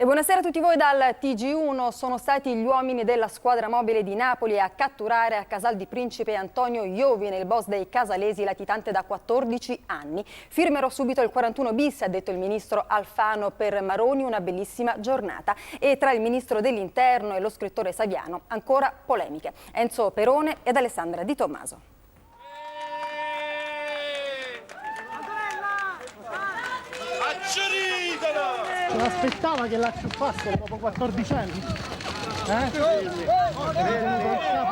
E buonasera a tutti voi dal TG1. Sono stati gli uomini della squadra mobile di Napoli a catturare a Casal di Principe Antonio Iovine, il boss dei casalesi latitante da 14 anni. Firmerò subito il 41 bis, ha detto il ministro Alfano. Per Maroni una bellissima giornata. E tra il ministro dell'Interno e lo scrittore Saviano ancora polemiche. Enzo Perone ed Alessandra Di Tommaso. Non aspettava che la acciuffassero dopo 14 anni? Capo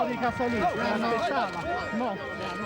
di Casalesi, non aspettava? No.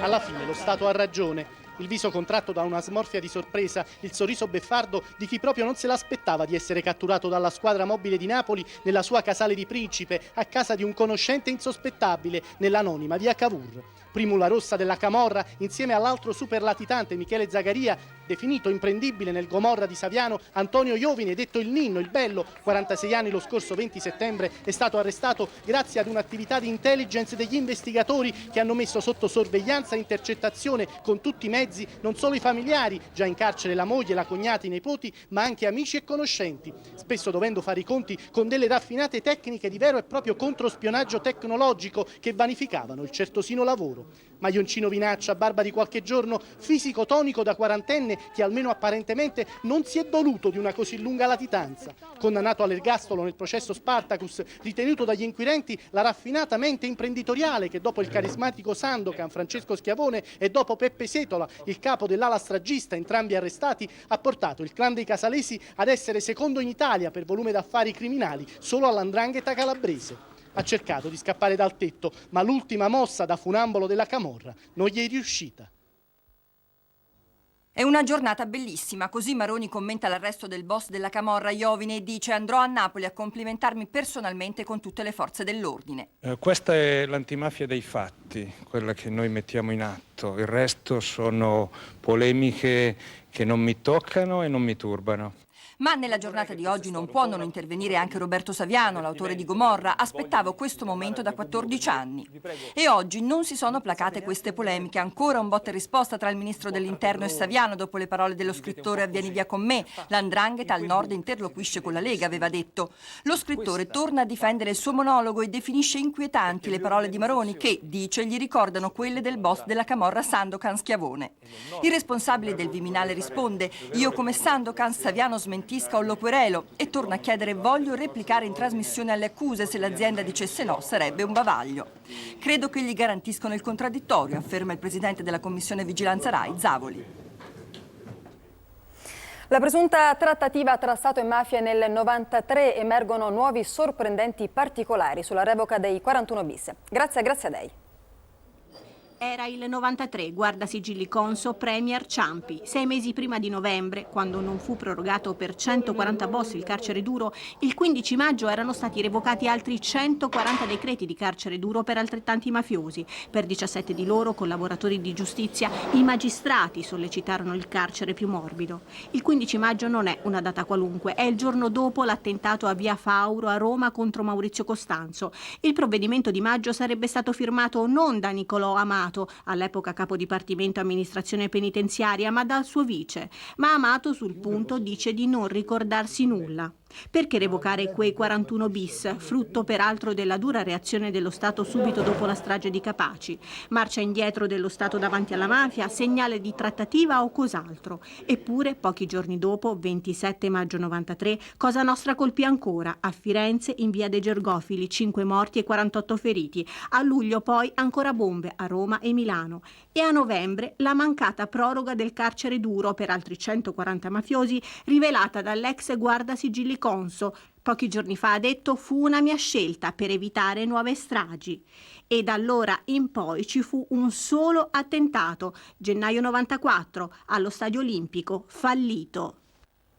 Alla fine lo Stato ha ragione. Il viso contratto da una smorfia di sorpresa, il sorriso beffardo di chi proprio non se l'aspettava di essere catturato dalla squadra mobile di Napoli nella sua Casale di Principe, a casa di un conoscente insospettabile nell'anonima via Cavour. Primula rossa della camorra, insieme all'altro superlatitante Michele Zagaria, definito imprendibile nel Gomorra di Saviano, Antonio Iovine, detto il Ninno, il Bello, 46 anni, lo scorso 20 settembre, è stato arrestato grazie ad un'attività di intelligence degli investigatori che hanno messo sotto sorveglianza e intercettazione con tutti i mezzi non solo i familiari, già in carcere la moglie, la cognata, i nipoti, ma anche amici e conoscenti, spesso dovendo fare i conti con delle raffinate tecniche di vero e proprio controspionaggio tecnologico che vanificavano il certosino lavoro. Maglioncino vinaccia, barba di qualche giorno, fisico tonico da quarantenne che almeno apparentemente non si è doluto di una così lunga latitanza. Condannato all'ergastolo nel processo Spartacus, ritenuto dagli inquirenti la raffinata mente imprenditoriale che dopo il carismatico Sandokan, Francesco Schiavone, e dopo Peppe Setola, il capo dell'ala stragista, entrambi arrestati, ha portato il clan dei casalesi ad essere secondo in Italia per volume d'affari criminali solo all''ndrangheta calabrese. Ha cercato di scappare dal tetto, ma l'ultima mossa da funambolo della camorra non gli è riuscita. È una giornata bellissima, così Maroni commenta l'arresto del boss della camorra Iovine e dice: andrò a Napoli a complimentarmi personalmente con tutte le forze dell'ordine. Questa è l'antimafia dei fatti, quella che noi mettiamo in atto. Il resto sono polemiche che non mi toccano e non mi turbano. Ma nella giornata di oggi non può non intervenire anche Roberto Saviano, l'autore di Gomorra. Aspettavo questo momento da 14 anni. E oggi non si sono placate queste polemiche. Ancora un botta e risposta tra il ministro dell'Interno e Saviano dopo le parole dello scrittore "avvieni via con me". L''ndrangheta al nord interloquisce con la Lega, aveva detto. Lo scrittore torna a difendere il suo monologo e definisce inquietanti le parole di Maroni che, dice, gli ricordano quelle del boss della camorra Sandokan Schiavone. Il responsabile del Viminale risponde: io come Sandokan, Saviano smentisca o lo querelo, e torna a chiedere: voglio replicare in trasmissione alle accuse, se l'azienda dicesse no sarebbe un bavaglio. Credo che gli garantiscono il contraddittorio, afferma il presidente della Commissione Vigilanza Rai, Zavoli. La presunta trattativa tra Stato e mafia nel 93, emergono nuovi sorprendenti particolari sulla revoca dei 41 bis. Grazie a lei. Era il 93, guardasigilli Conso, Premier Ciampi. 6 mesi prima di novembre, quando non fu prorogato per 140 boss il carcere duro, il 15 maggio erano stati revocati altri 140 decreti di carcere duro per altrettanti mafiosi. Per 17 di loro, collaboratori di giustizia, i magistrati sollecitarono il carcere più morbido. Il 15 maggio non è una data qualunque, è il giorno dopo l'attentato a Via Fauro a Roma contro Maurizio Costanzo. Il provvedimento di maggio sarebbe stato firmato non da Nicolò Amato, all'epoca capo dipartimento amministrazione penitenziaria, ma dal suo vice. Ma Amato sul punto dice di non ricordarsi nulla. Perché revocare quei 41 bis, frutto peraltro della dura reazione dello Stato subito dopo la strage di Capaci? Marcia indietro dello Stato davanti alla mafia, segnale di trattativa o cos'altro? Eppure, pochi giorni dopo, 27 maggio 93, Cosa Nostra colpì ancora, a Firenze in via dei Gergofili, 5 morti e 48 feriti. A luglio poi ancora bombe a Roma e Milano. E a novembre la mancata proroga del carcere duro per altri 140 mafiosi, rivelata dall'ex guardasigilli Conso. Pochi giorni fa ha detto: fu una mia scelta per evitare nuove stragi. E da allora in poi ci fu un solo attentato, gennaio 94, allo Stadio Olimpico, fallito.